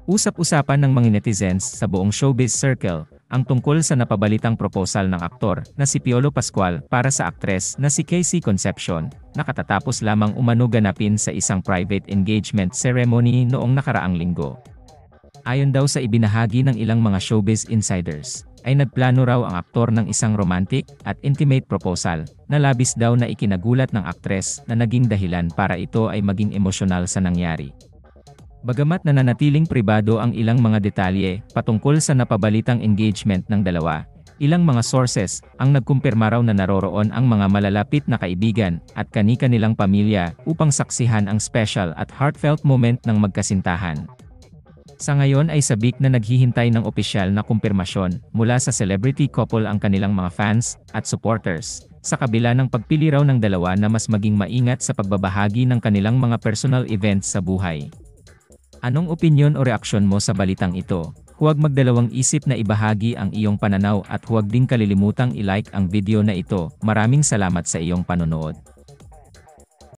Usap-usapan ng mga netizens sa buong showbiz circle ang tungkol sa napabalitang proposal ng aktor na si Piolo Pascual para sa aktres na si Casey Concepcion, na katatapos lamang umano ganapin sa isang private engagement ceremony noong nakaraang linggo. Ayon daw sa ibinahagi ng ilang mga showbiz insiders, ay nagplano raw ang aktor ng isang romantic at intimate proposal na labis daw na ikinagulat ng aktres na naging dahilan para ito ay maging emosyonal sa nangyari. Bagamat nananatiling pribado ang ilang mga detalye patungkol sa napabalitang engagement ng dalawa, ilang mga sources ang nagkumpirma raw na naroroon ang mga malalapit na kaibigan at kani-kanilang pamilya upang saksihan ang special at heartfelt moment ng magkasintahan. Sa ngayon ay sabik na naghihintay ng opisyal na kumpirmasyon mula sa celebrity couple ang kanilang mga fans at supporters, sa kabila ng pagpili raw ng dalawa na mas maging maingat sa pagbabahagi ng kanilang mga personal events sa buhay. Anong opinyon o reaksyon mo sa balitang ito? Huwag magdalawang isip na ibahagi ang iyong pananaw at huwag din kalilimutang i-like ang video na ito. Maraming salamat sa iyong panonood.